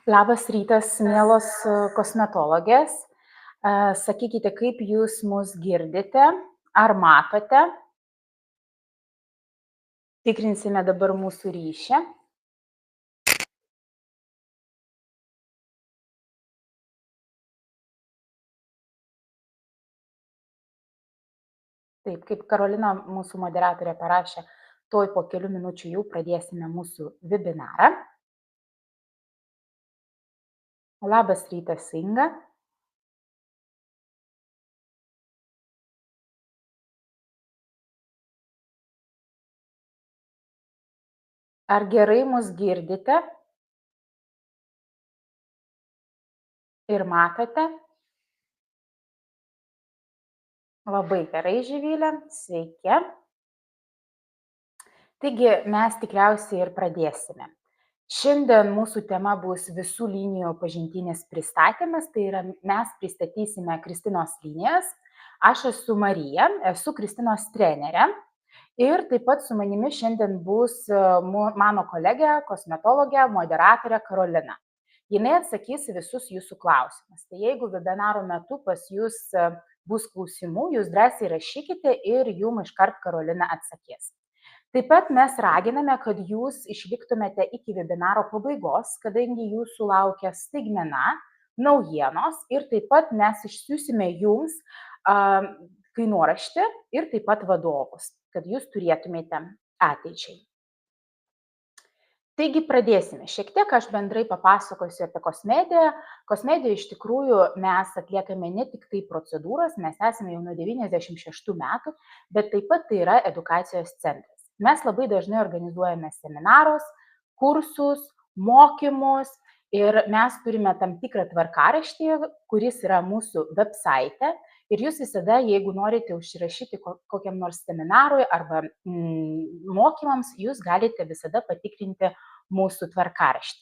Labas rytas, mielos kosmetologės. Sakykite, kaip jūs mus girdite, ar matote? Tikrinsime dabar mūsų ryšį. Taip, kaip Karolina, mūsų moderatorė, parašė, tuoj po kelių minučių jau pradėsime mūsų webinarą. Labas rytas, Inga. Ar gerai mus girdite ir matote? Labai gerai, Živilė, sveiki. Taigi mes tikriausiai ir pradėsime. Šiandien mūsų tema bus visų linijų pažintinis pristatymas, tai yra mes pristatysime Kristinos linijas. Aš esu Marija, esu Kristinos trenerė ir taip pat su manimi šiandien bus mano kolegė, kosmetologė, moderatorė Karolina. Jinai atsakys visus jūsų klausimus. Tai jeigu webinaro metu pas jūs bus klausimų, jūs drąsiai rašykite ir jum iškart Karolina atsakys. Taip pat mes raginame, kad jūs išliktumėte iki webinaro pabaigos, kadangi jūsų laukia staigmena, naujienos ir taip pat mes išsiųsime jums kainoraštį ir taip pat vadovus, kad jūs turėtumėte ateičiai. Taigi pradėsime. Šiek tiek aš bendrai papasakosiu apie Kosmediją. Kosmedijoje iš tikrųjų mes atliekame ne tik tai procedūras, mes esame jau nuo 96 metų, bet taip pat tai yra edukacijos centras. Mes labai dažnai organizuojame seminarus, kursus, mokymus ir mes turime tam tikrą tvarkaraštį, kuris yra mūsų website. Ir jūs visada, jeigu norite užsirašyti kokiam nors seminarui arba mokymams, jūs galite visada patikrinti mūsų tvarkaraštį.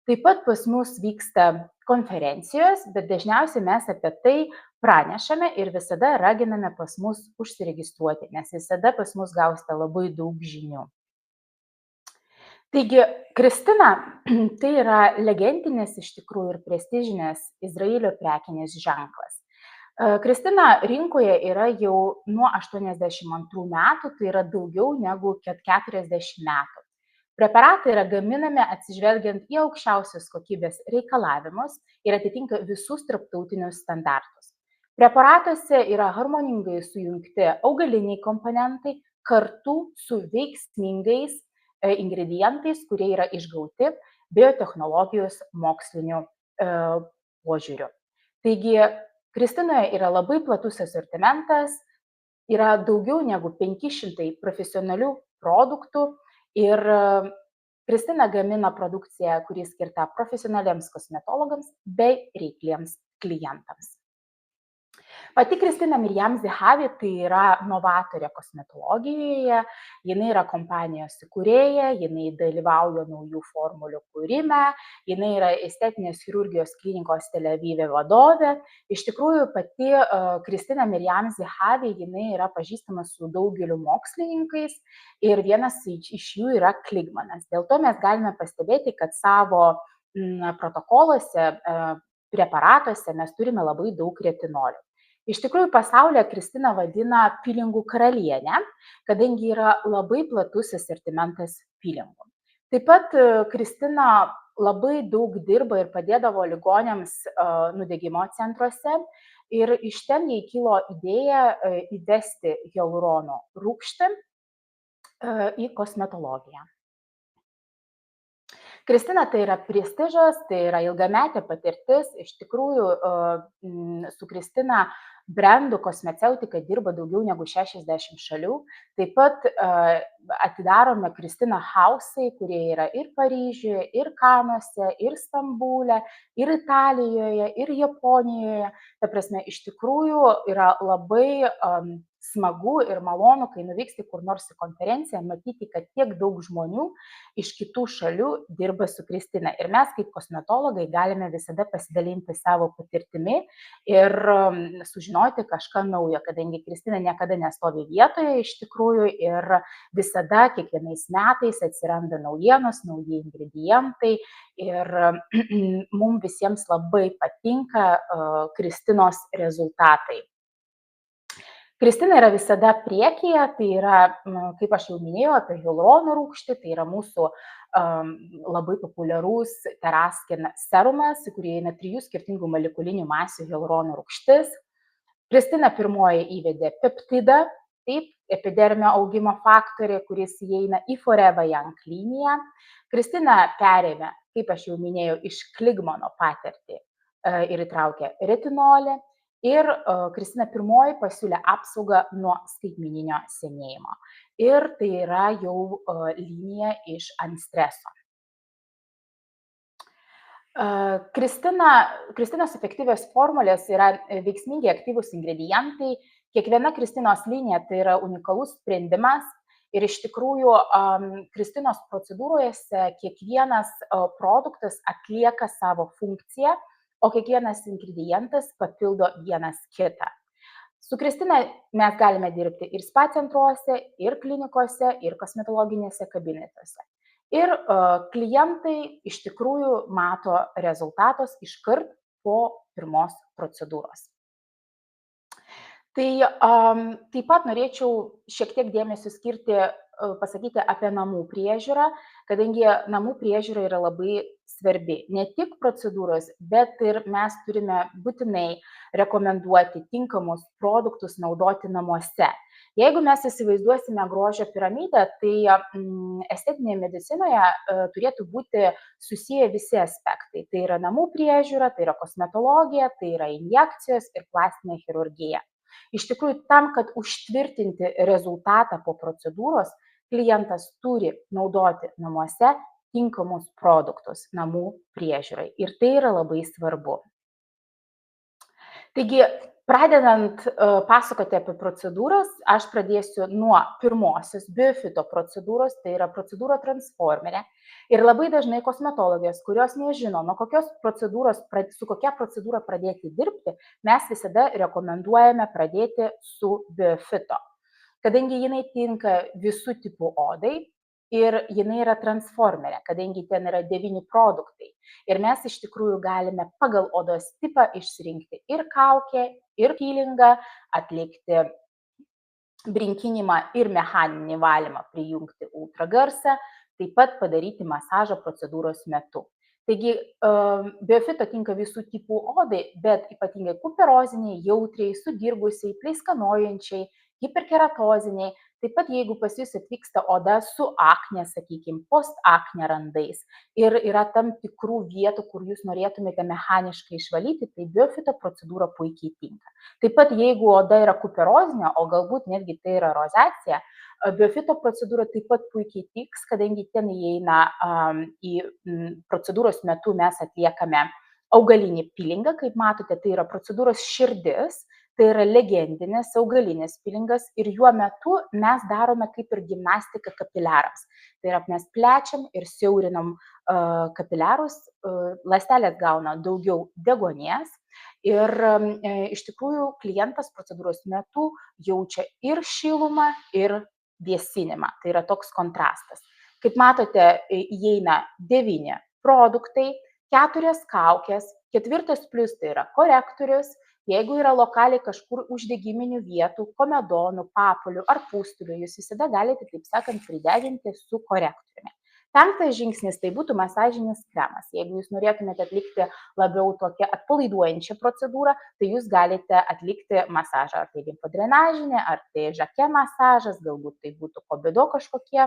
Taip pat pas mus vyksta konferencijos, bet dažniausiai mes apie tai pranešame ir visada raginame pas mus užsiregistruoti, nes visada pas mus gausite labai daug žinių. Taigi, Kristina tai yra legendinis iš tikrųjų ir prestižinės Izraelio prekinis ženklas. Kristina rinkoje yra jau nuo 82 metų, tai yra daugiau negu 40 metų. Preparatai yra gaminami atsižvelgiant į aukščiausios kokybės reikalavimus ir atitinka visus tarptautinius standartus. Preparatuose yra harmoningai sujungti augaliniai komponentai kartu su veiksmingais ingredientais, kurie yra išgauti biotechnologijos moksliniu požiūriu. Taigi, Kristinoje yra labai platus asortimentas, yra daugiau negu 500 profesionalių produktų ir Kristina gamina produkciją, kuri skirta profesionaliems kosmetologams bei reikliems klientams. Pati Kristina Miriam Zehavi tai yra novatorė kosmetologijoje, jinai yra kompanijos įkūrėja, jinai dalyvauja naujų formulių kūrime, jinai yra estetinės chirurgijos klinikos Tel Avive vadovė. Iš tikrųjų, pati Kristina Miriam Zehavi, jinai yra pažįstama su daugeliu mokslininkais ir vienas iš jų yra Kligmanas. Dėl to mes galime pastebėti, kad savo protokoluose, preparatuose mes turime labai daug retinolio. Iš tikrųjų, pasaulyje Kristina vadina pilingų karalienę, kadangi yra labai platus asortimentas pilingų. Taip pat Kristina labai daug dirba ir padėdavo ligoniams nudegimo centruose ir iš ten jai kilo idėja įvesti hialurono rūgštį į kosmetologiją. Kristina tai yra prestižas, tai yra ilgametė patirtis. Iš tikrųjų, su Kristina brandų kosmeceutika dirba daugiau negu 60 šalių. Taip pat atidarome Kristina Hausai, kurie yra ir Paryžiuje, ir Kanuose, ir Stambule, ir Italijoje, ir Japonijoje. Ta prasme, iš tikrųjų yra labai smagu ir malonu, kai nuvyksti kur nors į konferenciją, matyti, kad tiek daug žmonių iš kitų šalių dirba su Kristina. Ir mes kaip kosmetologai galime visada pasidalinti savo patirtimi ir sužinoti kažką naujo, kadangi Kristina niekada nestovi vietoje iš tikrųjų ir visada kiekvienais metais atsiranda naujienos, nauji ingredientai ir mums visiems labai patinka Kristinos rezultatai. Kristina yra visada priekyje, tai yra, kaip aš jau minėjau, apie hialurono rūgštį, tai yra mūsų labai populiarus Teraskin serumas, į kurį įeina 3 skirtingų molekulinių masių hialurono rūgštis. Kristina pirmoji įvedė peptidą, taip, epidermio augimo faktorį, kuris įeina į Forever Young liniją. Kristina perėmė, kaip aš jau minėjau, iš Kligmano patirtį ir įtraukė retinolį. Ir Kristina pirmoji pasiūlė apsaugą nuo skaitmeninio senėjimo. Ir tai yra jau linija iš Anstreso. Kristinos efektyvios formulės yra veiksmingi aktyvūs ingredientai. Kiekviena Kristinos linija tai yra unikalus sprendimas. Ir iš tikrųjų Kristinos procedūrose kiekvienas produktas atlieka savo funkciją, o kiekvienas ingredientas papildo vienas kitą. Su Kristina mes galime dirbti ir spa centruose, ir klinikose, ir kosmetologinėse kabinetuose. Ir klientai iš tikrųjų mato rezultatus iškart po pirmos procedūros. Tai taip pat norėčiau šiek tiek dėmesio skirti, pasakyti apie namų priežiūrą, kadangi namų priežiūra yra labai svarbi. Ne tik procedūros, bet ir mes turime būtinai rekomenduoti tinkamus produktus naudoti namuose. Jeigu mes įsivaizduosime grožio piramidę, tai estetinėje medicinoje turėtų būti susiję visi aspektai. Tai yra namų priežiūra, tai yra kosmetologija, tai yra injekcijos ir plastinė chirurgija. Iš tikrųjų, tam, kad užtvirtinti rezultatą po procedūros, klientas turi naudoti namuose tinkamus produktus namų priežiūrai. Ir tai yra labai svarbu. Taigi, pradedant pasakoti apie procedūras, aš pradėsiu nuo pirmosios biofito procedūros, tai yra procedūra transformerė. Ir labai dažnai kosmetologės, kurios nežino, su kokia procedūra pradėti dirbti, mes visada rekomenduojame pradėti su biofito, kadangi jinai tinka visų tipų odai. Ir jinai yra transformerė, kadangi ten yra 9 produktai. Ir mes iš tikrųjų galime pagal odos tipą išsirinkti ir kaukę, ir peelingą, atlikti brinkinimą ir mechaninį valymą, prijungti ultragarsą, taip pat padaryti masažą procedūros metu. Taigi, biofito tinka visų tipų odai, bet ypatingai kuperoziniai, jautriai, sudirgusiai, pleiskanojančiai, hiperkeratoziniai. Taip pat jeigu pas jūs atvyksta oda su akne, sakykime, postakne randais ir yra tam tikrų vietų, kur jūs norėtumėte mechaniškai išvalyti, tai biofito procedūra puikiai tinka. Taip pat jeigu oda yra kuperozinė, o galbūt netgi tai yra rozacija, biofito procedūra taip pat puikiai tiks, kadangi ten įeina į procedūros metu mes atliekame augalinį peelingą, kaip matote, tai yra procedūros širdis. Tai yra legendinis augalinis peelingas ir juo metu mes darome kaip ir gimnastiką kapiliarams. Tai yra mes plečiam ir siaurinam kapiliarus, ląstelės gauna daugiau deguonies ir iš tikrųjų klientas procedūros metu jaučia ir šilumą, ir vėsinimą. Tai yra toks kontrastas. Kaip matote, įeina 9 produktai, 4 kaukės, 4 plus tai yra korektorius. Jeigu yra lokaliai kažkur uždegiminių vietų, komedonų, papulių ar pūstulių, jūs visada galite, taip sakant, prideginti su korektoriumi. 5 žingsnis tai būtų masažinis kremas. Jeigu jūs norėtumėte atlikti labiau tokią atpalaiduojančią procedūrą, tai jūs galite atlikti masažą, ar tai limfodrenažinė, ar tai žake masažas, galbūt tai būtų kobido kažkokie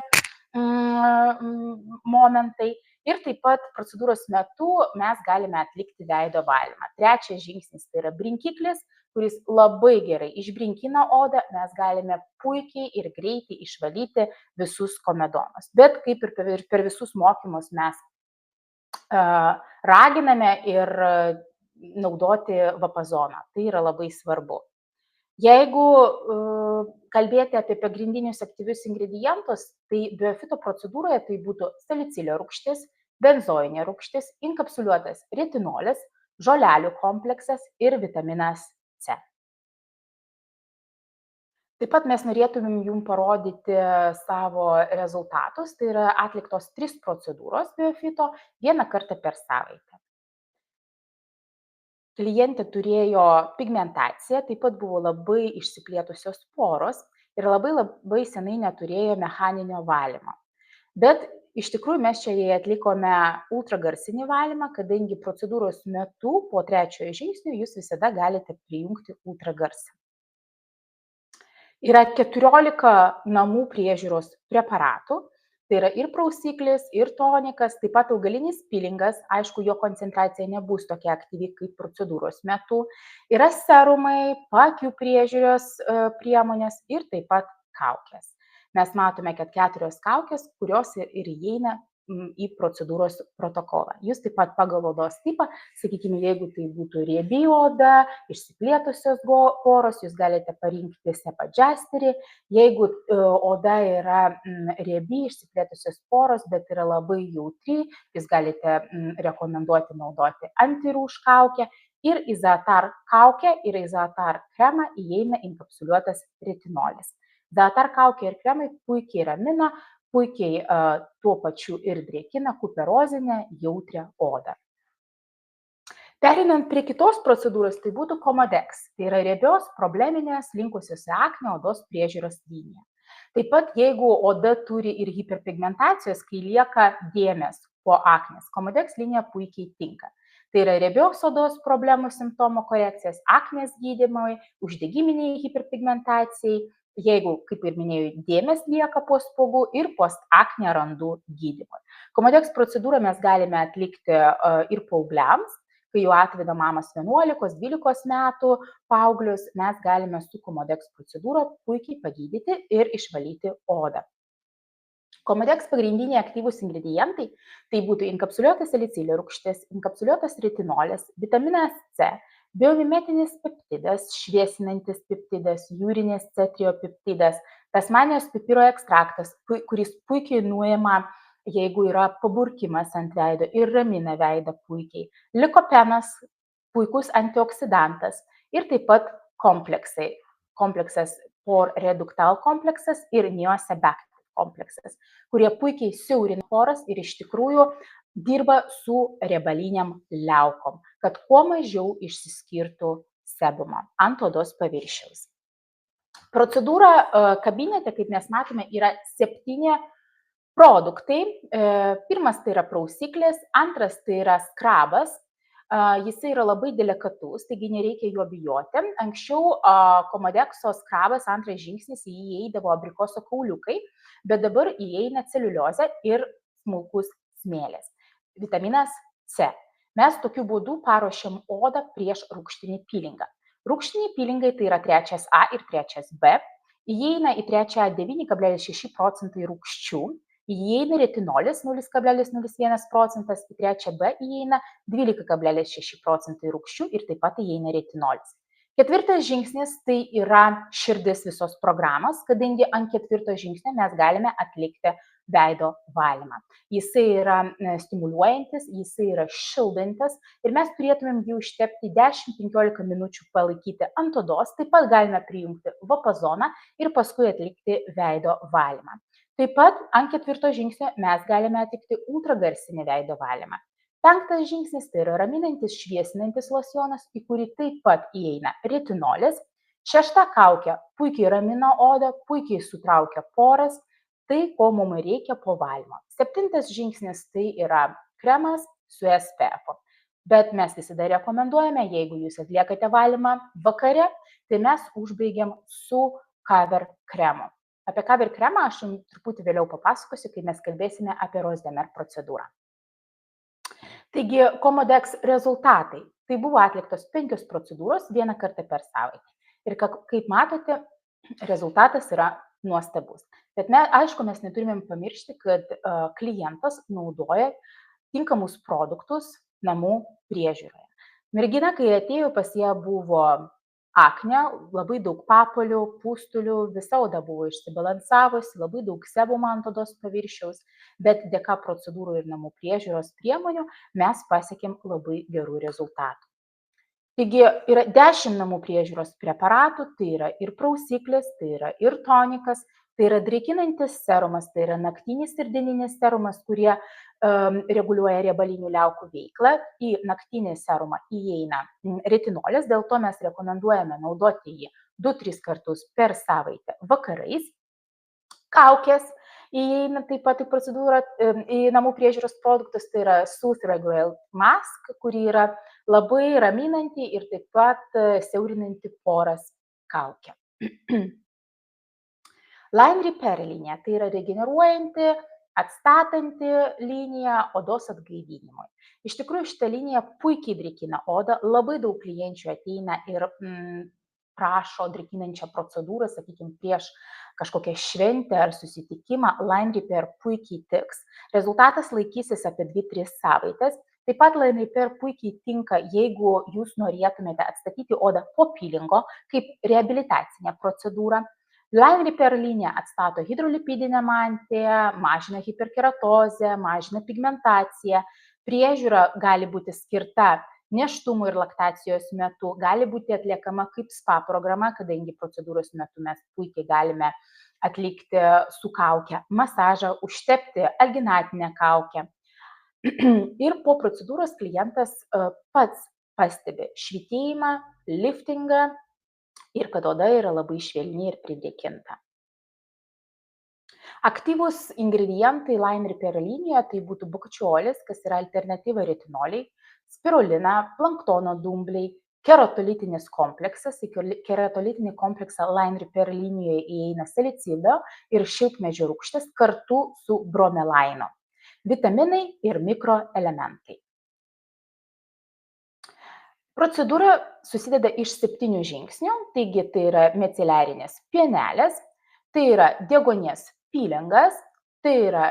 momentai. Ir taip pat procedūros metu mes galime atlikti veido valymą. 3 žingsnis tai yra brinkiklis, kuris labai gerai išbrinkina odą, mes galime puikiai ir greitai išvalyti visus komedonus. Bet kaip ir per visus mokymus mes raginame ir naudoti vapazoną. Tai yra labai svarbu. Jeigu kalbėti apie pagrindinius aktyvius ingredientus, tai biofito procedūroje tai būtų salicilio rūgštis, benzoinė rūgštis, inkapsuliuotas retinolis, žolelių kompleksas ir vitaminas C. Taip pat mes norėtumėm jums parodyti savo rezultatus, tai yra atliktos 3 procedūros biofito vieną kartą per savaitę. Klientė turėjo pigmentaciją, taip pat buvo labai išsiplėtusios poros ir labai senai neturėjo mechaninio valymo. Bet iš tikrųjų mes čia jai atlikome ultragarsinį valymą, kadangi procedūros metu po 3 žingsnio jūs visada galite prijungti ultragarsą. Yra 14 namų priežiūros preparatų, tai yra ir prausiklis, ir tonikas, taip pat augalinis pilingas, aišku, jo koncentracija nebus tokia aktyvi kaip procedūros metu, yra serumai, paakių priežiūros priemonės ir taip pat kaukės. Mes matome, kad 4 kaukės, kurios ir įeina į procedūros protokolą. Jūs taip pat pagal odos tipą, sakykime, jeigu tai būtų riebi oda, išsiplėtusios poros, jūs galite parinkti sepadžasterį. Jeigu oda yra riebi, išsiplėtusios poros, bet yra labai jautri, jūs galite rekomenduoti naudoti antirūž kaukę. Ir izotar kaukę ir izotar kremą įeina inkapsuliuotas retinolis. Izotar kaukė ir kremai puikiai ramina, puikiai tuo pačiu ir drėkina kuperozinę jautrią odą. Pereinant prie kitos procedūros, tai būtų Comodex, tai yra riebios, probleminės, linkusios į aknę odos priežiūros linija. Taip pat, jeigu oda turi ir hiperpigmentacijos, kai lieka dėmės po aknės, Comodex linija puikiai tinka. Tai yra riebios odos problemų simptomų korekcijas, aknės gydymui, uždegiminiai hiperpigmentacijai, jeigu, kaip ir minėjau, dėmės lieka po spuogų ir postakne randų gydymui. Comodex procedūrą mes galime atlikti ir paaugliams, kai jau atveda mamas 11-12 metų paauglius, mes galime su Comodex procedūra puikiai pagydyti ir išvalyti odą. Comodex pagrindiniai aktyvūs ingredientai tai būtų inkapsuliuotas salicilio rūgštis, inkapsuliuotas retinolis, vitaminas C, biomimetinis peptidas, šviesinantis peptidas, jūrinis cetriopeptidas, tasmanijos pipiro ekstraktas, kuris puikiai nuima, jeigu yra paburkimas ant veido ir ramina veidą puikiai, likopenas, puikus antioksidantas ir taip pat kompleksas por reduktal kompleksas ir niosebacter kompleksas, kurie puikiai siaurina poras ir iš tikrųjų dirba su riebaliniam liaukom, kad kuo mažiau išsiskirtų sebumo ant odos paviršiaus. Procedūra kabinete, kaip mes matome, yra 7 produktai. Pirmas tai yra prausiklis, antras tai yra skrabas. Jisai yra labai delikatus, taigi nereikia jo bijoti. Anksčiau Comodexo skrabas, antras žingsnis, į jį įeidavo abrikoso kauliukai, bet dabar įeina celiuliozė ir smulkus smėlis. Vitaminas C. Mes tokiu būdu paruošiam odą prieš rūgštinį pilingą. Rūgštiniai pilingai tai yra 3A ir 3B. Įeina į 3A 9,6% rūgščių. Įeina retinolis 0,01%, į 3B įeina 12,6% rūgščių ir taip pat įeina retinolis. 4 žingsnis tai yra širdis visos programos, kadangi ant 4 žingsnio mes galime atlikti veido valymą. Jisai yra stimuliuojantis, jisai yra šildantis ir mes turėtumėm jį užtepti 10-15 minučių palaikyti ant odos, taip pat galime prijungti vapazoną ir paskui atlikti veido valymą. Taip pat ant 4 žingsnio mes galime atlikti ultragarsinį veido valymą. 5 žingsnis tai yra raminantis, šviesinantis losjonas, į kurį taip pat įeina retinolis. 6 kaukė puikiai ramina odą, puikiai sutraukia poras, tai ko mums reikia po valymo. 7 žingsnis tai yra kremas su SPF. Bet mes visada rekomenduojame, jeigu jūs atliekate valymą vakare, tai mes užbaigiam su cover kremu. Apie cover kremą aš jums truputį vėliau papasakosiu, kai mes kalbėsime apie Rosdemer procedūrą. Taigi, Comodex rezultatai. Tai buvo atliktos 5 procedūros vieną kartą per savaitę. Ir kaip matote, rezultatas yra nuostabus. Bet aišku, mes neturime pamiršti, kad klientas naudoja tinkamus produktus namų priežiūroje. Mergina, kai atėjo, pas ją buvo akne, labai daug papolių, pustulių, visa oda buvo išsibalansavusi, labai daug sebumų ant odos paviršiaus, bet dėka procedūrų ir namų priežiūros priemonių mes pasiekėm labai gerų rezultatų. Taigi yra 10 namų priežiūros preparatų, tai yra ir prausiklis, tai yra ir tonikas, tai yra drėkinantis serumas, tai yra naktinis ir dieninis serumas, kurie reguliuoja riebalinių liaukų veiklą. Į naktinį serumą įeina retinolis, dėl to mes rekomenduojame naudoti jį 2-3 kartus per savaitę vakarais. Kaukės įeina taip pat į procedūrą, į namų priežiūros produktus, tai yra Sooth Regulate Mask, kuri yra labai raminanti ir taip pat siaurinanti poras kaukė. Line Repair linija, tai yra regeneruojanti, atstatanti linija odos atgaivinimui. Iš tikrųjų, šita linija puikiai drėkina odą, labai daug klienčių ateina ir prašo drėkinančią procedūrą, sakykime, prieš kažkokią šventę ar susitikimą. Line Repair puikiai tiks. Rezultatas laikysis apie 2-3 savaitės. Taip pat Line Repair puikiai tinka, jeigu jūs norėtumėte atstatyti odą po pilingo, kaip reabilitacinė procedūra. Line Repair linija atstato hidrolipidinę mantiją, mažina hiperkeratozę, mažina pigmentaciją. Priežiūra gali būti skirta nėštumo ir laktacijos metu, gali būti atliekama kaip spa programa, kadangi procedūros metu mes puikiai galime atlikti su kauke masažą, užtepti alginatinę kaukę. Ir po procedūros klientas pats pastebi švytėjimą, liftingą ir kad oda yra labai švelni ir pridrėkinta. Aktyvūs ingredientai Line Repair linijoje tai būtų bokčiolis, kas yra alternatyva retinoliai, spirulina, planktono dumbliai, keratolitinis kompleksas. Į keratolitinį kompleksą Line Repair linijoje įeina salicido ir šilkmedžio rūgštis kartu su bromelainu, vitaminai ir mikroelementai. Procedūra susideda iš 7 žingsnių, taigi tai yra miceliarinis pienelės, tai yra deguonies pilingas, tai yra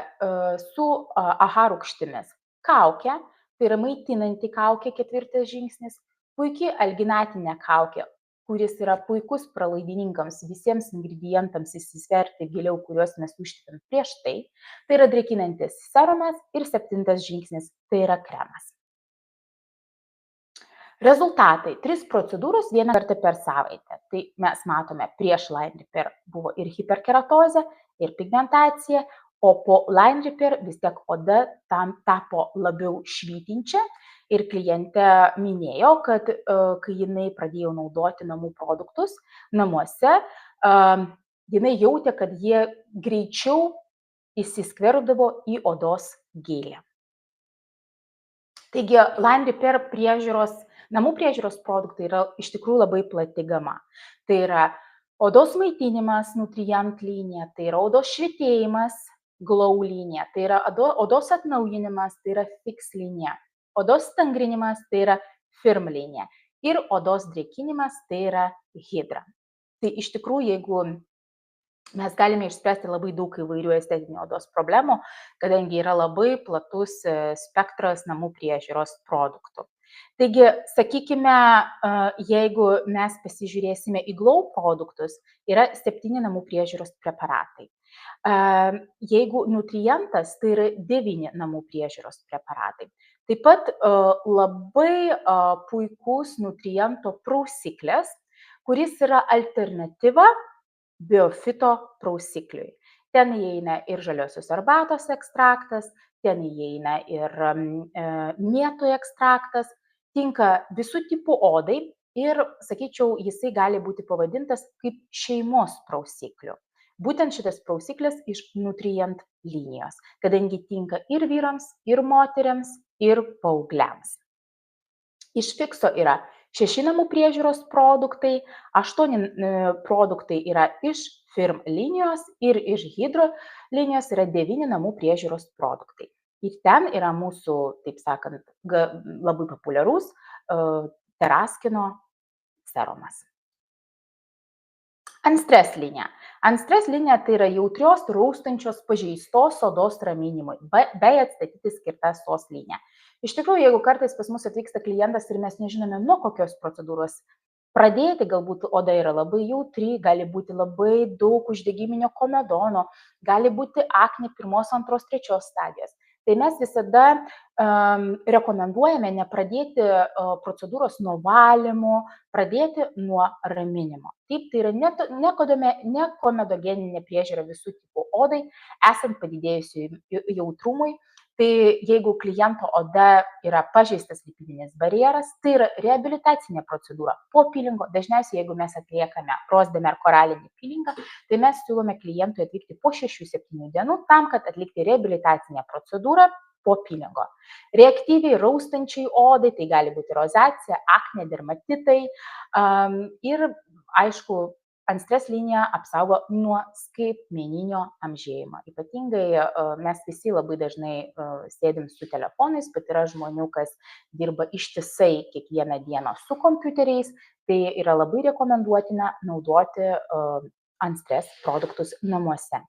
su AHA rūgštimis kaukė, tai yra maitinanti kaukė 4 žingsnis, puikiai alginatinė kaukė, kuris yra puikus pralaidininkams visiems ingredientams įsisverti giliau, kuriuos mes užtepėm prieš tai yra drėkinantis serumas ir 7 žingsnis, tai yra kremas. Rezultatai. 3 procedūros 1 kartą per savaitę. Tai mes matome, prieš Line Repair buvo ir hiperkeratozė, ir pigmentacija, o po Line Repair vis tiek oda tam tapo labiau švytinčia. Ir klientė minėjo, kad kai jinai pradėjo naudoti namų produktus namuose, jinai jautė, kad jie greičiau įsiskverbdavo į odos gėlę. Taigi, Line Repair namų priežiūros produktai yra iš tikrųjų labai plati gama. Tai yra odos maitinimas, nutrient linija, tai yra odos švytėjimas, glow linija, tai yra odos atnaujinimas, tai yra fix linija, odos stangrinimas, tai yra firm linija ir odos drėkinimas, tai yra hydra. Tai iš tikrųjų, jeigu mes galime išspręsti labai daug įvairių estetinių odos problemų, kadangi yra labai platus spektras namų priežiūros produktų. Taigi, sakykime, jeigu mes pasižiūrėsime į glow produktus, yra 7 namų priežiūros preparatai. Jeigu nutrientas, tai yra 9 namų priežiūros preparatai. Taip pat labai puikus nutriento prausiklis, kuris yra alternatyva biofito prausikliui. Ten įeina ir žaliosios arbatos ekstraktas, ten įeina ir mėtų ekstraktas, tinka visų tipų odai ir, sakyčiau, jisai gali būti pavadintas kaip šeimos prausikliu. Būtent šitas prausiklis iš nutrient linijos, kadangi tinka ir vyrams, ir moteriams, ir paaugliams. Iš fikso yra 6 namų priežiūros produktai, 8 produktai yra iš firm linijos ir iš hydro linijos yra 9 namų priežiūros produktai. Ir ten yra mūsų, taip sakant, labai populiarus Teraskino serumas. Anstress linija. Anstress linija tai yra jautrios, raustančios, pažeistos odos raminimui, bei atstatyti skirta SOS linija. Iš tikrųjų, jeigu kartais pas mus atvyksta klientas ir mes nežinome, nuo kokios procedūros Pradėti galbūt oda yra labai jautri, gali būti labai daug uždegiminio komedono, gali būti aknė 1, 2, 3 stadijos. Tai mes visada rekomenduojame nepradėti procedūros nuo valymo, pradėti nuo raminimo. Taip, tai yra nekomedogeninė priežiūra visų tipų odai, esant padidėjusiui jautrumui. Tai jeigu kliento oda yra pažeistas lipidinis barjeras, tai yra reabilitacinė procedūra po pilingo. Dažniausiai, jeigu mes atliekame Rosdemer koralinį pilingą, tai mes siūlome klientui atvykti po 6-7 dienų tam, kad atlikti reabilitacinę procedūrą po pilingo. Reaktyviai raustančiai odai, tai gali būti rozacija, aknė, dermatitai ir, aišku, Antstres linija apsaugo nuo skaitmeninio amžėjimo. Ypatingai mes visi labai dažnai sėdim su telefonais, bet yra žmonių, kas dirba ištisai kiekvieną dieną su kompiuteriais, tai yra labai rekomenduotina naudoti Antstres produktus namuose.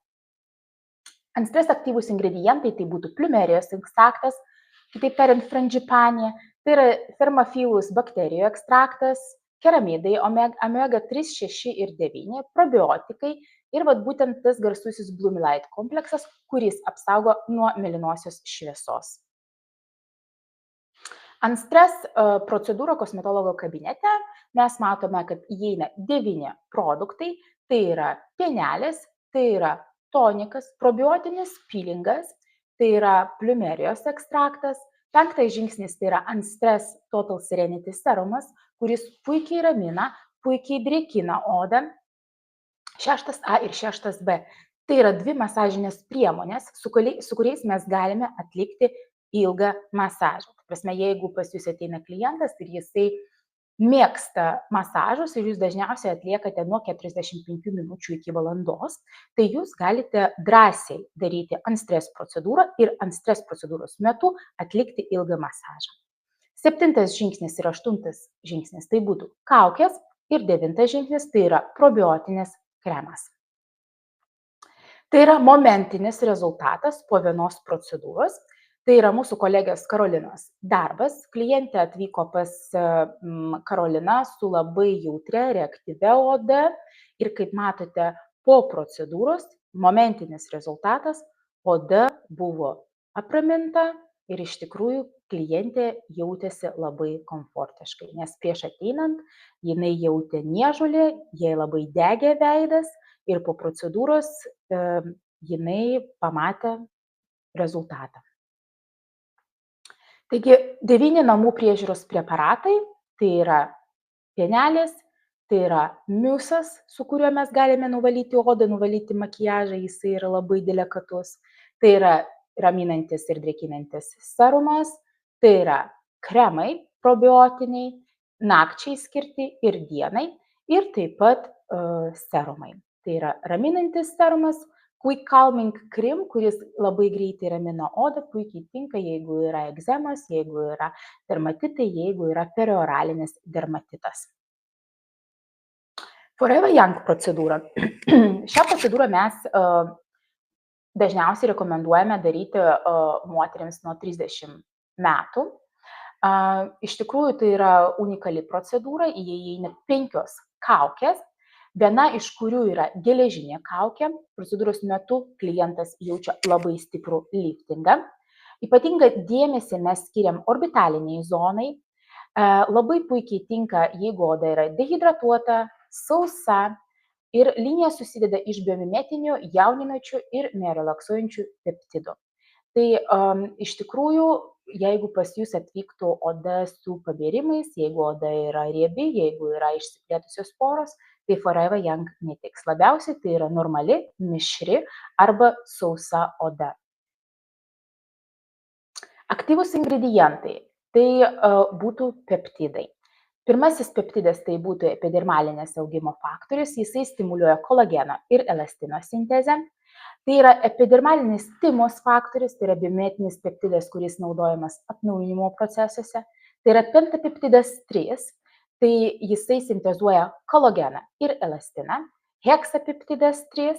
Antstres aktyvūs ingredientai tai būtų pliumerijos ekstraktas, kitaip tariant frangipane, tai yra Thermophilus bakterijų ekstraktas, keramidai omega 3, 6 ir 9, probiotikai ir būtent tas garsusis Blumelight kompleksas, kuris apsaugo nuo mėlynosios šviesos. Antstres procedūro kosmetologo kabinete mes matome, kad įeina 9 produktai, tai yra pienelis, tai yra tonikas, probiotinis pilingas, tai yra pliumerijos ekstraktas. 5 žingsnis tai yra Antstres Total Serenity serumas, kuris puikiai ramina, puikiai drėkina odą. 6A ir 6B. Tai yra 2 masažinės priemonės, su kuriais mes galime atlikti ilgą masažą. Tai prasme, jeigu pas jūs ateina klientas ir jisai mėgsta masažus ir jūs dažniausiai atliekate nuo 45 minučių iki valandos, tai jūs galite drąsiai daryti Antstres procedūrą ir Antstres procedūros metu atlikti ilgą masažą. 7 žingsnis ir 8 žingsnis tai būtų kaukės ir 9 žingsnis tai yra probiotinis kremas. Tai yra momentinis rezultatas po vienos procedūros. Tai yra mūsų kolegės Karolinos darbas. Klientė atvyko pas Karoliną su labai jautria, reaktyvia oda ir kaip matote, po procedūros momentinis rezultatas, oda buvo apraminta ir iš tikrųjų klientė jautėsi labai komfortiškai, nes prieš ateinant jinai jautė niežulį, jai labai degė veidas ir po procedūros jinai pamatė rezultatą. Taigi 9 namų priežiūros preparatai, tai yra pienelis, tai yra miusas, su kuriuo mes galime nuvalyti odą, nuvalyti makiažą, jisai yra labai delikatus, tai yra raminantis ir drėkinantis serumas, tai yra kremai probiotiniai, nakčiai skirti ir dienai ir taip pat serumai. Tai yra raminantis serumas, Quick Calming Cream, kuris labai greitai ramina odą, puikiai tinka, jeigu yra egzemas, jeigu yra dermatitai, jeigu yra perioralinis dermatitas. Forever Young procedūra. Šią procedūrą mes dažniausiai rekomenduojame daryti moterims nuo 30 metų. Iš tikrųjų, tai yra unikali procedūra, įeina 5 kaukės. Viena iš kurių yra geležinė kaukė. Procedūros metu klientas jaučia labai stiprų liftingą. Ypatingą dėmesį mes skiriam orbitaliniai zonai. Labai puikiai tinka, jeigu oda yra dehidratuota, sausa ir linija susideda iš biomimetinių, jauninančių ir nerelaksuojančių peptidų. Tai iš tikrųjų, jeigu pas jūs atvyktų oda su pabėrimais, jeigu oda yra riebi, jeigu yra išsiplėtusios poros, tai Forever Young netiks. Labiausiai tai yra normali, mišri arba sausa oda. Aktyvūs ingredientai tai būtų peptidai. Pirmasis peptidas tai būtų epidermalinės augimo faktorius, jisai stimuliuoja kolageno ir elastino sintezę. Tai yra epidermalinis stimos faktorius, tai yra biometinis peptidas, kuris naudojamas atnaujinimo procesuose. Tai yra pentapeptidas 3, tai jisai sintezuoja kolageną ir elastiną. Heksapeptidas 3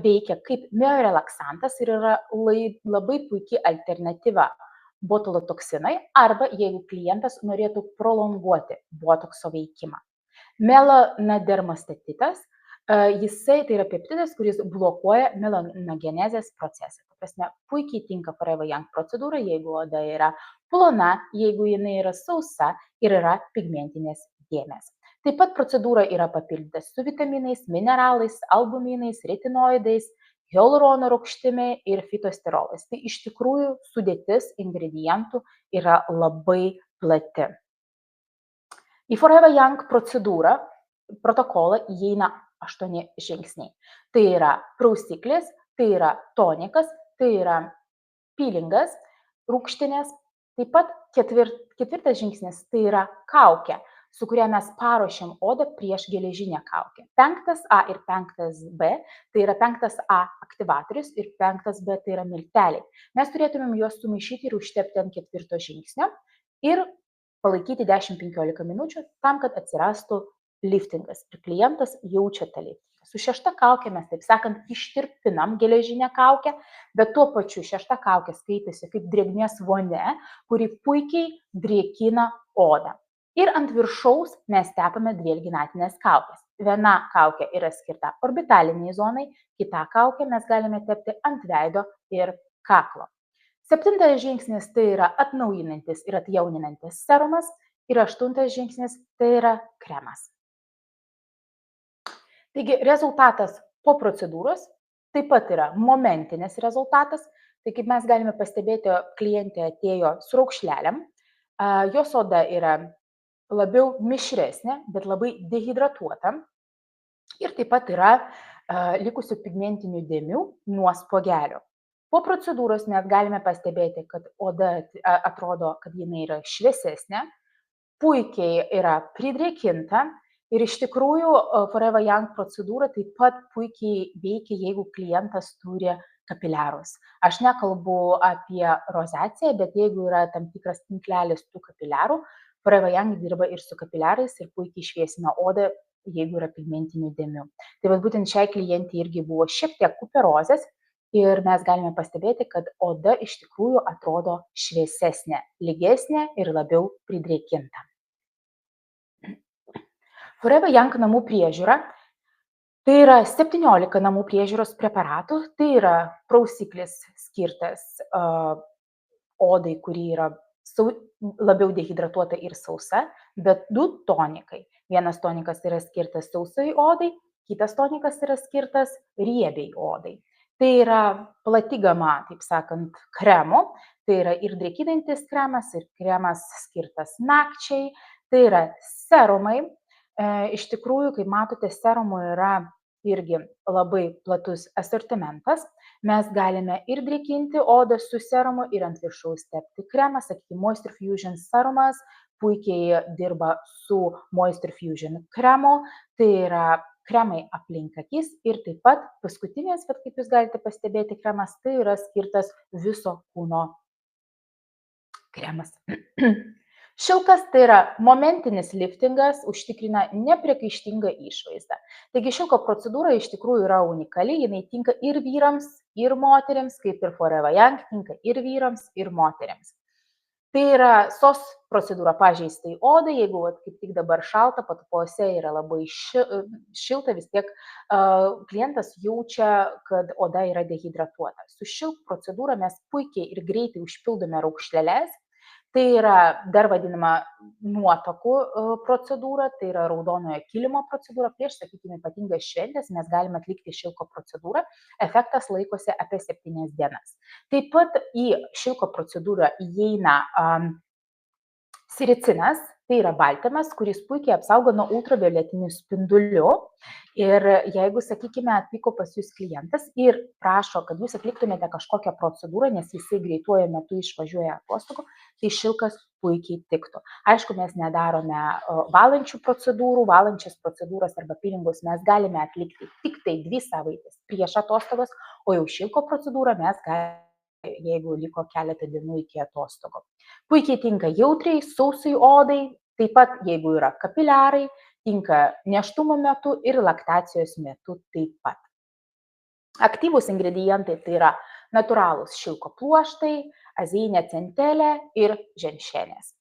veikia kaip miorelaksantas ir yra labai puikia alternatyva botulotoksinai arba jeigu klientas norėtų prolonguoti botokso veikimą. Melanodermostatitas, jisai tai yra peptidas, kuris blokuoja melanogenezės procesą. Ta prasme, puikiai tinka Forever Young procedūra, jeigu oda yra plona, jeigu jinai yra sausa ir yra pigmentinės dėmės. Taip pat procedūra yra papildyta su vitaminais, mineralais, albuminais, retinoidais, hialurono rūgštimi ir fitosterolais. Tai iš tikrųjų sudėtis ingredientų yra labai plati. Į Forever Young procedūrą protokolą įeina 8 žingsniai. Tai yra prausiklis, tai yra tonikas, tai yra peelingas, rūgštinės. Taip pat ketvirtas žingsnis tai yra kaukė, su kuria mes paruošiam odą prieš geležinę kaukę. 5A ir 5B tai yra 5A aktyvatorius ir 5B tai yra milteliai. Mes turėtumėm juos sumaišyti ir užtepti ant 4 žingsnio ir palaikyti 10-15 minučių tam, kad atsirastų liftingas ir klientas jaučia tą liftingą. Su 6 kaukė mes, taip sakant, ištirpinam geležinę kaukę, bet tuo pačiu 6 kaukė skaitėsi kaip drėgmės vonia, kuri puikiai drėkina odą. Ir ant viršaus mes tepame 2 alginatinės kaukės. Viena kaukė yra skirta orbitaliniai zonai, kitą kaukę mes galime tepti ant veido ir kaklo. 7 žingsnis tai yra atnaujinantis ir atjauninantis serumas ir 8 žingsnis tai yra kremas. Taigi rezultatas po procedūros taip pat yra momentinis rezultatas. Tai kaip mes galime pastebėti, klientė atėjo su raukšlelėm, jos oda yra labiau mišresnė, bet labai dehidratuota ir taip pat yra likusių pigmentinių dėmių nuo spuogelio. Po procedūros mes galime pastebėti, kad oda atrodo, kad jinai yra šviesesnė, puikiai yra pridrėkinta ir iš tikrųjų Forever Young procedūra taip pat puikiai veikia, jeigu klientas turi kapiliarus. Aš nekalbu apie rozaciją, bet jeigu yra tam tikras tinklelis tų kapiliarų, Forever Young dirba ir su kapiliarais ir puikiai šviesina odą, jeigu yra pigmentinių dėmių. Tai būtent šiai klientei irgi buvo šiek tiek kuperozės ir mes galime pastebėti, kad oda iš tikrųjų atrodo šviesesnė, lygesnė ir labiau pridrėkinta. Forever Young namų priežiūra tai yra 17 namų priežiūros preparatų, tai yra prausiklis skirtas odai, kuri yra labiau dehidratuota ir sausa, bet 2 tonikai. Vienas tonikas yra skirtas sausai odai, kitas tonikas yra skirtas riebiai odai. Tai yra plati gama, taip sakant, kremų, tai yra ir drėkinantis kremas, ir kremas skirtas nakčiai, tai yra serumai. Iš tikrųjų, kaip matote, serumų yra irgi labai platus asortimentas. Mes galime ir drėkinti odą su serumu ir ant viršaus tepti kremą. Sakykime, Moisture Fusion serumas puikiai dirba su Moisture Fusion kremu. Tai yra kremai aplink akis ir taip pat paskutinės, bet kaip jūs galite pastebėti, kremas tai yra skirtas viso kūno kremas. Šilkas tai yra momentinis liftingas, užtikrina nepriekaištingą išvaizdą. Taigi šilko procedūra iš tikrųjų yra unikali, jinai tinka ir vyrams, ir moteriams, kaip ir Forever Young, tinka ir vyrams, ir moteriams. Tai yra SOS procedūra pažeistai odai, jeigu kaip tik dabar šalta, patalpose yra labai šilta, vis tiek klientas jaučia, kad oda yra dehidratuota. Su šilk procedūra mes puikiai ir greitai užpildome raukšleles. Tai yra dar vadinama nuotakų procedūra, tai yra raudonojo kilimo procedūra. Prieš, sakykime, ypatingas šventės mes galime atlikti šilko procedūrą. Efektas laikosi apie 7 dienas. Taip pat į šilko procedūrą įeina siricinas, tai yra baltymas, kuris puikiai apsaugo nuo ultravioletinių spindulių. Ir jeigu, sakykime, atvyko pas jūs klientas ir prašo, kad jūs atliktumėte kažkokią procedūrą, nes jisai greituoju metu išvažiuoja atostogų, tai šilkas puikiai tiktų. Aišku, mes nedarome valančių procedūrų, valančias procedūras arba peelingus mes galime atlikti tik tai 2 savaitės prieš atostogas, o jau šilko procedūrą mes galime, jeigu liko keletą dienų iki atostogų. Puikiai tinka jautriai, sausai odai, taip pat jeigu yra kapiliarai, tinka nėštumo metu ir laktacijos metu taip pat. Aktyvūs ingredientai tai yra natūralūs šilko pluoštai, azijinė centelė ir ženšenės.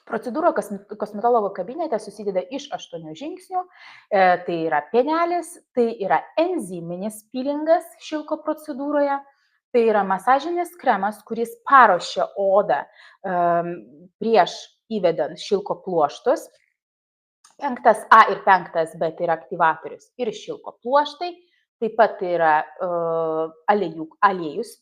Procedūra kosmetologo kabinete susideda iš 8 žingsnių. Tai yra pienelis, tai yra enziminis pilingas šilko procedūroje, tai yra masažinis kremas, kuris paruošia odą prieš įvedant šilko pluoštus. 5A ir 5B tai yra aktyvatorius ir šilko pluoštai, taip pat tai yra aliejus.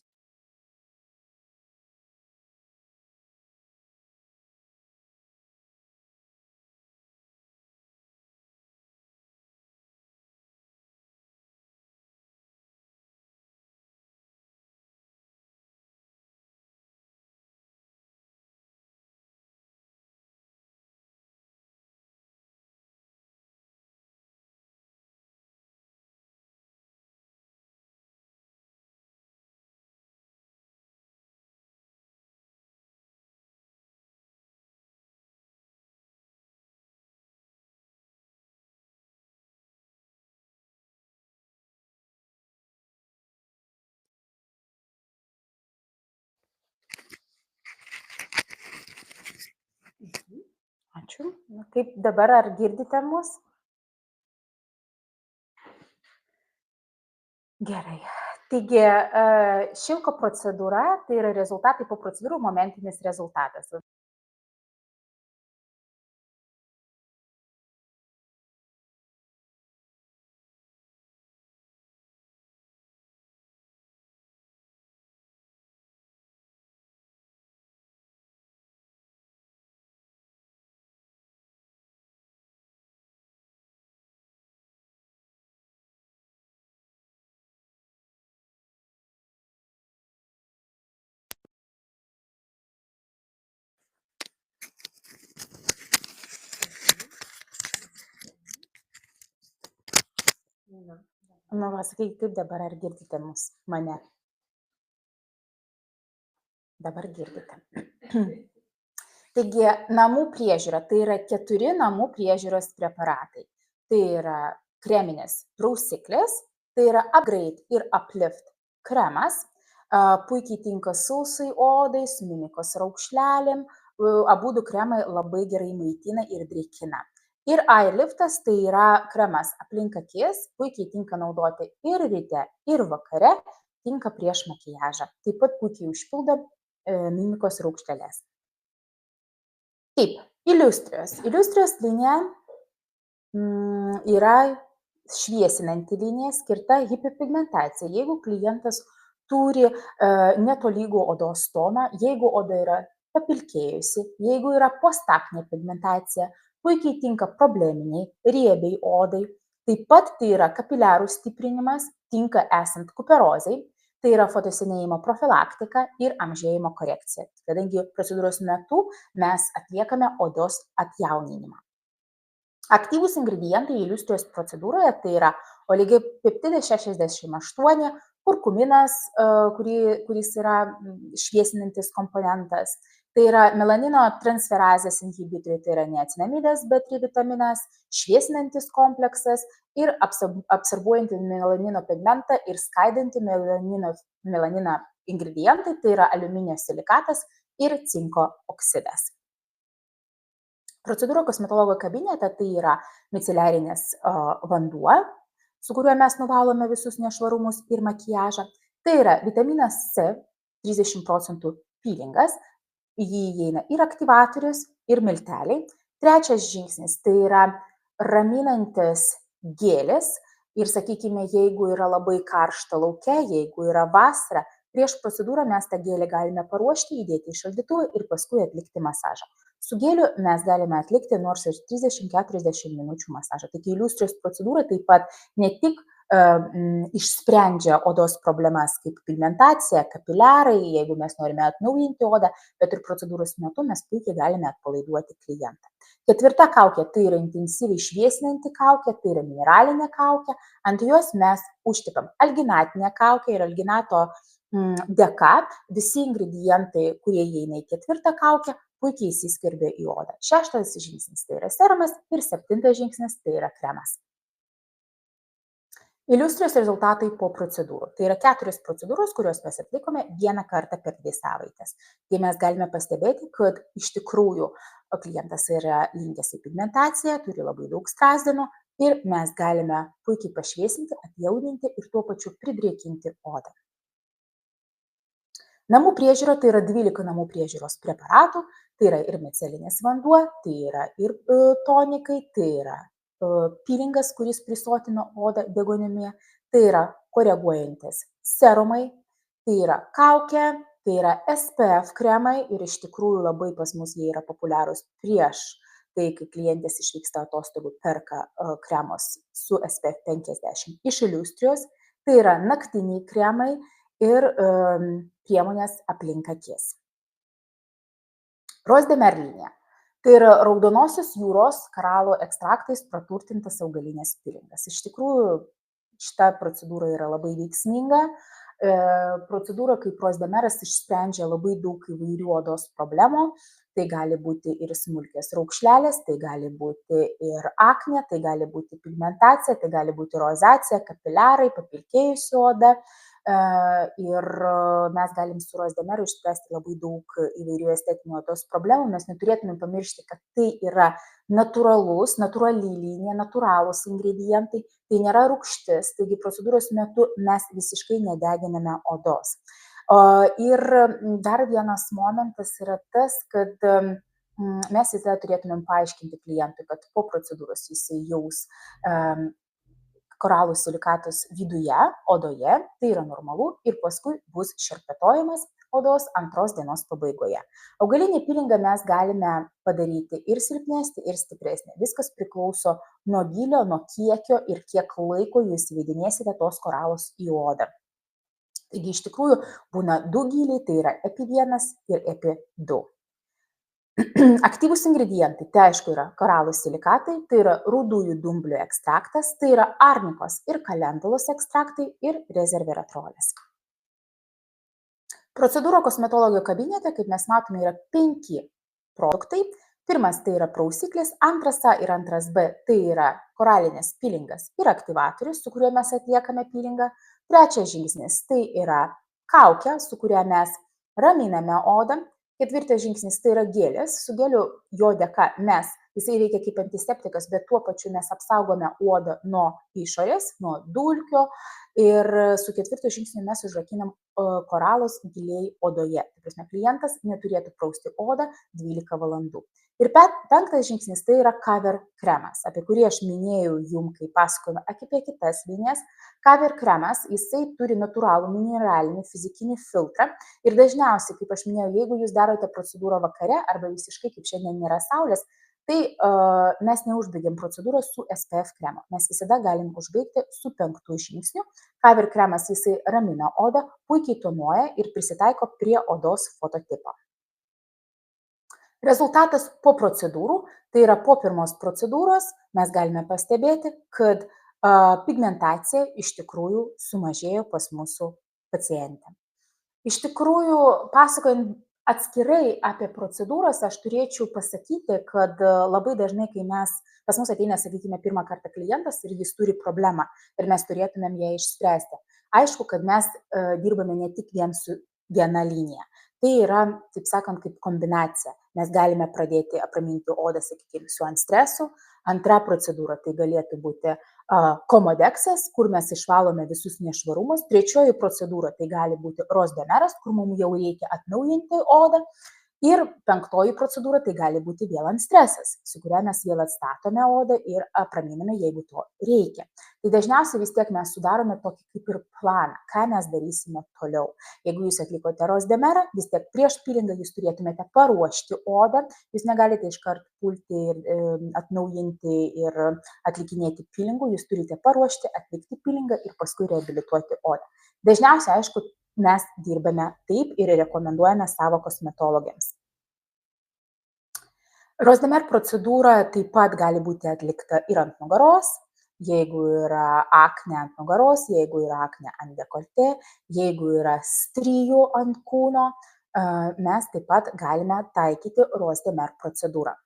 Ačiū. Kaip dabar, ar girdite mus? Gerai. Taigi, šilko procedūra tai yra rezultatai po procedūrų, momentinis rezultatas. Va, sakai, kaip dabar, ar girdite mane? Dabar girdite. Taigi, namų priežiūra, tai yra 4 namų priežiūros preparatai. Tai yra kreminis prausiklis, tai yra Upgrade ir Uplift kremas, puikiai tinka sausai odai, su mimikos raukšlelėm, abudu kremai labai gerai maitina ir drėkina. Ir Eye Liftas tai yra kremas aplink akis, puikiai tinka naudoti ir ryte, ir vakare, tinka prieš makiažą. Taip pat puikiai užpildo mimikos raukšlelės. Taip, iliustrijos. Iliustrijos linija yra šviesinanti linija skirta hiperpigmentacijai. Jeigu klientas turi netolygų odos toną, jeigu oda yra papilkėjusi, jeigu yra postaknė pigmentacija, puikiai tinka probleminiai, riebiai odai. Taip pat tai yra kapiliarų stiprinimas, tinka esant kuperozei. Tai yra fotosenėjimo profilaktika ir amžėjimo korekcija, kadangi procedūros metu mes atliekame odos atjauninimą. Aktyvūs ingredientai iliustrijos procedūroje tai yra oligopeptidas 68, kurkuminas, kuris yra šviesinantis komponentas, tai yra melanino transferazės inhibitoriai, tai yra niacinamidas B3 vitaminas, šviesinantis kompleksas ir absorbuojanti melanino pigmentą ir skaidanti melaniną ingredientai, tai yra aliuminio silikatas ir cinko oksidas. Procedūra kosmetologo kabinete tai yra miceliarinis vanduo, su kuriuo mes nuvalome visus nešvarumus ir makiažą. Tai yra vitaminas C, 30% pilingas, į jį įeina ir aktyvatorius, ir milteliai. Trečias žingsnis tai yra raminantis gėlis ir, sakykime, jeigu yra labai karšta lauke, jeigu yra vasara, prieš procedūrą mes tą gėlį galime paruošti, įdėti į šaldytuvą ir paskui atlikti masažą. Su gėliu mes galime atlikti nors ir 30-40 minučių masažą. Taigi iliustrijos procedūra taip pat ne tik išsprendžia odos problemas kaip pigmentacija, kapiliarai, jeigu mes norime atnaujinti odą, bet ir procedūros metu mes puikiai galime atpalaiduoti klientą. 4. kaukė tai yra intensyviai šviesinanti kaukė, tai yra mineralinė kaukė, ant jos mes užtepam alginatinę kaukę ir alginato dėka visi ingredientai, kurie įeina į 4. kaukę, puikiai įsiskverbia į odą. 6. žingsnis tai yra serumas ir 7. žingsnis tai yra kremas. Iliustrijos rezultatai po procedūrų. Tai yra 4 procedūros, kurios mes atlikome vieną kartą per 2 savaitės. Tai mes galime pastebėti, kad iš tikrųjų klientas yra linkęs į pigmentaciją, turi labai daug strazdinų ir mes galime puikiai pašviesinti, atjauninti ir tuo pačiu pridrėkinti odą. Namų priežiūra tai yra 12 namų priežiūros preparatų, tai yra ir micelinis vanduo, tai yra ir tonikai, tai yra pilingas, kuris prisotina odą deguonimi, tai yra koreguojantis serumai, tai yra kaukė, tai yra SPF kremai ir iš tikrųjų labai pas mus jie yra populiarūs prieš tai, kai klientės išvyksta atostogų, perka kremus su SPF 50 iš Iliustrijos, tai yra naktiniai kremai ir priemonės aplink akis. Rose de Mer linija. Tai yra Raudonosios jūros koralų ekstraktais praturtintas augalinės pilingas. Iš tikrųjų, šita procedūra yra labai veiksminga. Procedūra kaip Rose de Meras išsprendžia labai daug įvairių odos problemų. Tai gali būti ir smulkios raukšlelės, tai gali būti ir aknė, tai gali būti pigmentacija, tai gali būti rozacija, kapiliarai, papilkėjusi oda. Ir mes galim su Rose de Meru išspręsti labai daug įvairių estetinių odos problemų. Mes neturėtume pamiršti, kad tai yra natūrali linija, natūralūs ingredientai, tai nėra rūgštis, taigi procedūros metu mes visiškai nedeginame odos. Ir dar vienas momentas yra tas, kad mes visada turėtumėm paaiškinti klientui, kad po procedūros jisai jaus koralų silikatus viduje, odoje, tai yra normalu ir paskui bus šerpetojimas odos 2 dienos pabaigoje. Augalinį pilingą mes galime padaryti ir silpnesnį, ir stipresnį. Viskas priklauso nuo gylio, nuo kiekio ir kiek laiko jūs įvedinėsite tos koralus į odą. Taigi iš tikrųjų būna 2 gyliai, tai yra EPI1 ir EPI2. Aktyvūs ingredientai, tai aišku yra koralų silikatai, tai yra rudųjų dumblių ekstraktas, tai yra arnikos ir kalendulos ekstraktai ir rezerveratrolės. Procedūro kosmetologio kabinete, kaip mes matome, yra 5 produktai. Pirmas tai yra prausiklis, antras A ir antras B tai yra koralinis pilingas ir aktyvatorius, su kuriuo mes atliekame pilingą. Trečias žingsnis tai yra kaukė, su kuria mes raminame odą. Ketvirtas žingsnis tai yra gelis, su geliu jo dėka jisai veikia kaip antiseptikas, bet tuo pačiu mes apsaugome odą nuo išorės, nuo dulkio ir su ketvirtu žingsniu mes užrakinam koralus giliai odoje. Tai prasme, klientas neturėtų prausti odą 12 valandų. Ir 5 žingsnis tai yra Cover kremas, apie kurį aš minėjau jums, kai pasakojome apie kitas linijas. Cover kremas, jisai turi natūralų mineralinį fizikinį filtrą ir dažniausiai, kaip aš minėjau, jeigu jūs darote procedūrą vakare arba visiškai kaip šiandien nėra saulės, tai mes neužbaigiam procedūros su SPF kremu. Mes visada galim užbaigti su 5 žingsniu. Cover kremas jisai ramina odą, puikiai tonuoja ir prisitaiko prie odos fototipo. Rezultatas po procedūrų, tai yra po pirmos procedūros, mes galime pastebėti, kad pigmentacija iš tikrųjų sumažėjo pas mūsų pacientę. Iš tikrųjų, pasakojant atskirai apie procedūras, aš turėčiau pasakyti, kad labai dažnai, kai pas mus ateina, sakykime, pirmą kartą klientas ir jis turi problemą ir mes turėtumėm ją išspręsti. Aišku, kad mes dirbame ne tik vien su viena linija. Tai yra, taip sakant, kaip kombinacija. Mes galime pradėti apraminti odą, sakykime, su antstresu. Antra procedūra tai galėtų būti komodeksas, kur mes išvalome visus nešvarumus. Trečioji procedūra tai gali būti Rose de Meras, kur mums jau reikia atnaujinti odą. Ir 5 procedūra tai gali būti vėl antstresas, su kuria mes vėl atstatome odą ir apraminame, jeigu to reikia. Tai dažniausiai vis tiek mes sudarome tokį kaip ir planą, ką mes darysime toliau. Jeigu jūs atlikote Rose de Merą, vis tiek prieš pilingą jūs turėtumėte paruošti odą, jūs negalite iškart pulti ir atnaujinti ir atlikinėti pilingų, jūs turite paruošti, atlikti pilingą ir paskui reabilituoti odą. Dažniausiai, aišku, mes dirbame taip ir rekomenduojame savo kosmetologėms. Rose de Mer procedūra taip pat gali būti atlikta ir ant nugaros, jeigu yra aknė ant nugaros, jeigu yra aknė ant dekoltė, jeigu yra strijų ant kūno, mes taip pat galime taikyti Rose de Mer procedūrą.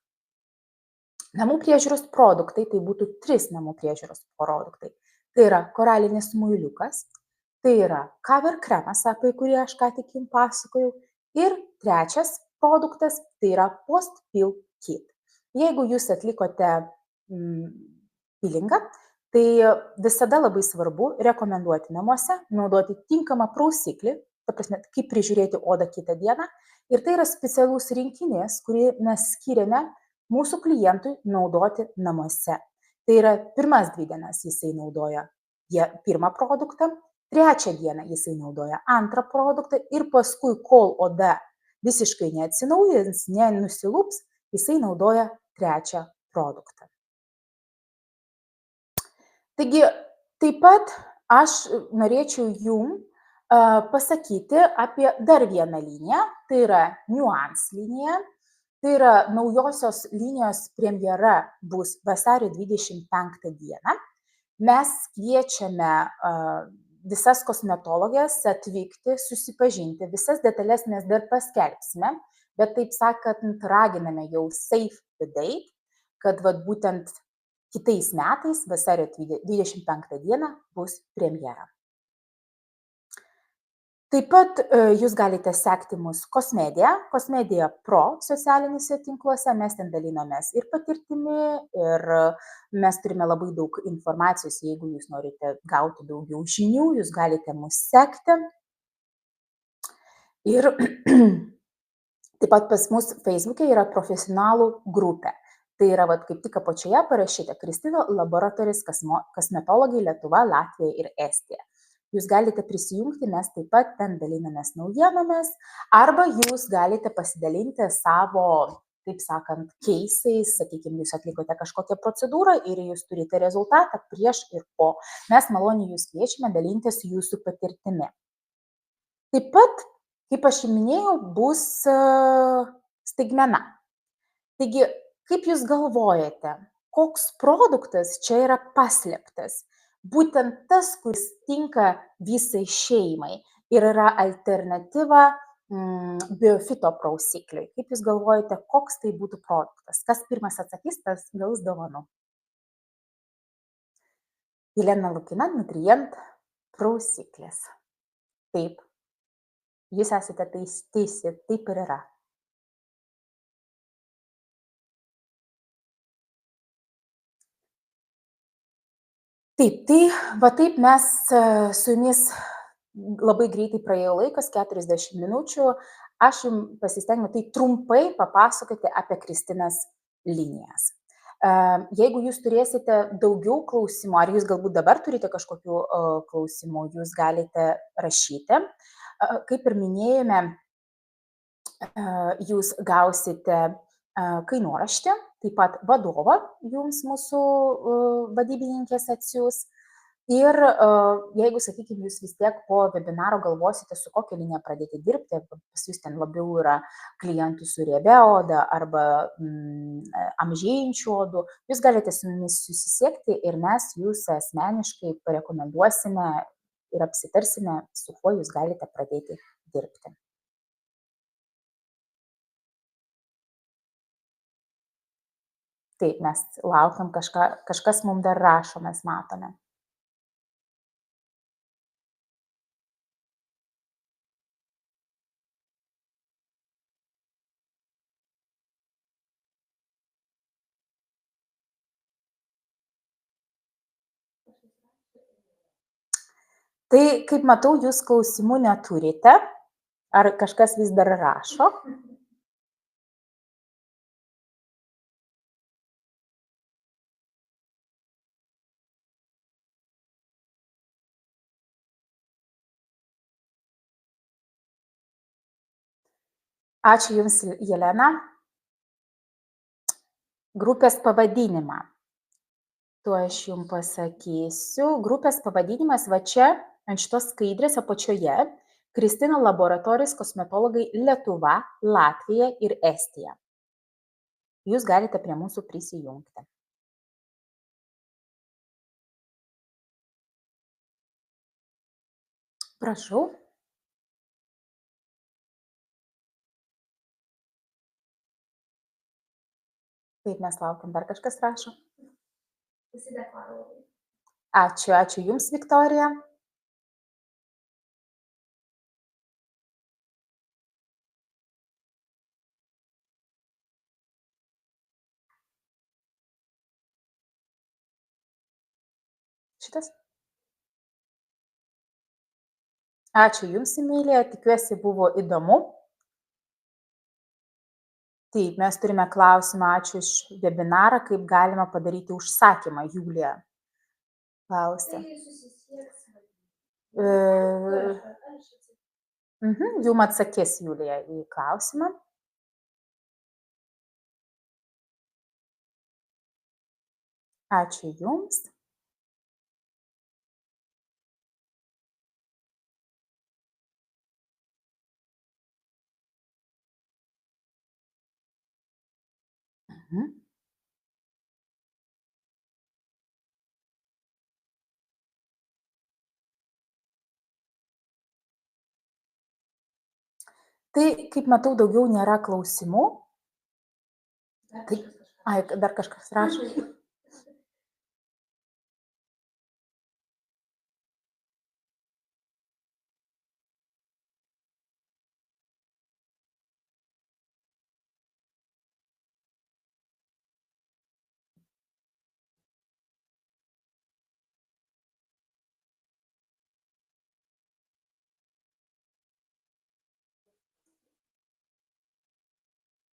Namų priežiūros produktai, tai būtų 3 namų priežiūros produktai. tai yra koralinis muiliukas, tai yra cover kremas, apie kurį aš ką tik jums pasakojau. Ir trečias produktas tai yra post peel kit. Jeigu jūs atlikote pilingą, tai visada labai svarbu rekomenduoti namuose naudoti tinkamą prausiklį, ta prasme, kaip prižiūrėti odą kitą dieną. Ir tai yra specialus rinkinys, kurį mes skiriame mūsų klientui naudoti namuose. Tai yra pirmas 2 dienas jisai naudoja pirmą produktą, trečią dieną jisai naudoja antrą produktą ir paskui, kol oda visiškai neatsinaujins, nenusilups, jisai naudoja trečią produktą. Taigi, taip pat aš norėčiau jum pasakyti apie dar vieną liniją, tai yra Nuance linija. Tai yra naujosios linijos premjera bus vasario 25 dieną. Mes kviečiame visas kosmetologės atvykti, susipažinti, visas detalės mes dar paskelbsime, bet taip sakant, raginame jau save the date, kad būtent kitais metais, vasario 25 dieną, bus premjera. Taip pat jūs galite sekti mus Cosmedia Pro socialiniuose tinkluose, mes ten dalinamės ir patirtimi, ir mes turime labai daug informacijos, jeigu jūs norite gauti daugiau žinių, jūs galite mus sekti. Ir taip pat pas mus Facebook'e yra profesionalų grupė. Tai yra, kaip tik apačioje parašyta Kristina Laboratories kosmetologai Lietuva, Latvija ir Estija. Jūs galite prisijungti, mes taip pat ten dalinamės naujienomis, arba jūs galite pasidalinti savo, taip sakant, keisais, sakykime, jūs atlikote kažkokią procedūrą ir jūs turite rezultatą prieš ir po. Mes maloniai jūs kviečiame dalintis jūsų patirtimi. Taip pat, kaip aš minėjau, bus staigmena. Taigi, kaip jūs galvojate, koks produktas čia yra paslėptas? Būtent tas, kuris tinka visai šeimai ir yra alternatyva biofito prausikliui. Kaip jūs galvojate, koks tai būtų produktas? Kas pirmas atsakys, tas gaus dovanų. Jelena Lukina, Nutrient prausiklis. Taip. Jūs esate teisi, taip ir yra. Taip, tai taip mes su jumis labai greitai praėjo laikas, 40 minučių. Aš jums pasistengiau tai trumpai papasakoti apie Kristinos linijas. Jeigu jūs turėsite daugiau klausimų, ar jūs galbūt dabar turite kažkokių klausimų, jūs galite rašyti. Kaip ir minėjome, jūs gausite kainoraštį, taip pat vadovą jums mūsų vadybininkės atsiųs. Ir jeigu, sakykime, jūs vis tiek po webinaro galvosite, su kokia linija pradėti dirbti, pas jūs ten labiau yra klientų su riebia oda arba amžėjančių odų, jūs galite su mumis susisiekti ir mes jūs asmeniškai parekomenduosime ir apsitarsime, su kuo jūs galite pradėti dirbti. Taip, mes laukiam kažkas mums dar rašo, mes matome. Tai, kaip matau, jūs klausimų neturite. Ar kažkas vis dar rašo? Ačiū Jums, Jelena. Grupės pavadinimą. Tuo aš Jums pasakysiu. Grupės pavadinimas va čia, ant šitos skaidrės apačioje. Kristina Laboratorijos kosmetologai Lietuva, Latvija ir Estija. Jūs galite prie mūsų prisijungti. Prašau. Taip, mes laukiam, dar kažkas rašo. Ačiū, ačiū Jums, Viktorija. Šitas. Ačiū Jums, Emilija, tikiuosi buvo įdomu. Taip, mes turime klausimą, ačiū iš webinarą, kaip galima padaryti užsakymą, Julija klausia. Jum atsakys Julija į klausimą. Ačiū Jums. Tai, kaip matau, daugiau nėra klausimų. Dar kažkas rašo.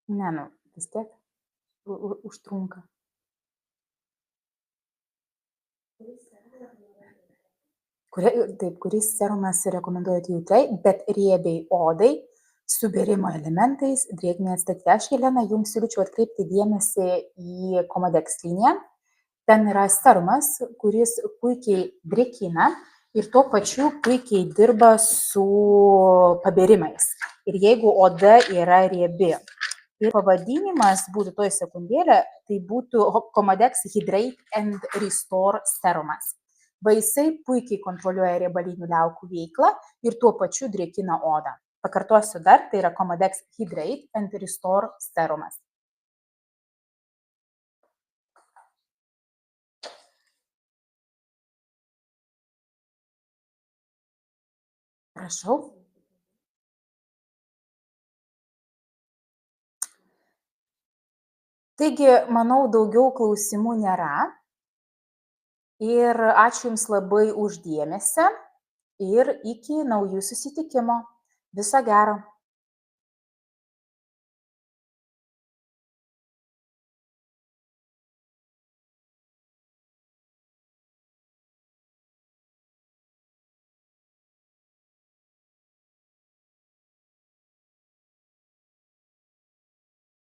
Ne, vis tiek užtrunka. Kuris serumas rekomenduojate jautrai, bet riebiai odai, su bėrimo elementais, drėgmei atstatyti. Aš, Jelena, Jums siūlyčiau atkreipti dėmesį į Comodex liniją. Ten yra serumas, kuris puikiai drėkina ir tuo pačiu puikiai dirba su pabėrimais. Ir jeigu oda yra riebi. Ir pavadinimas būtų toj sekundėlė, tai būtų Comodex Hydrate and Restore serumas. Vaisai puikiai kontroliuoja riebalinių liaukų veiklą ir tuo pačiu drėkina odą. Pakartosiu dar, tai yra Comodex Hydrate and Restore serumas. Prašau. Taigi, manau, daugiau klausimų nėra. Ir ačiū Jums labai už dėmesį ir iki naujų susitikimo. Viso gero.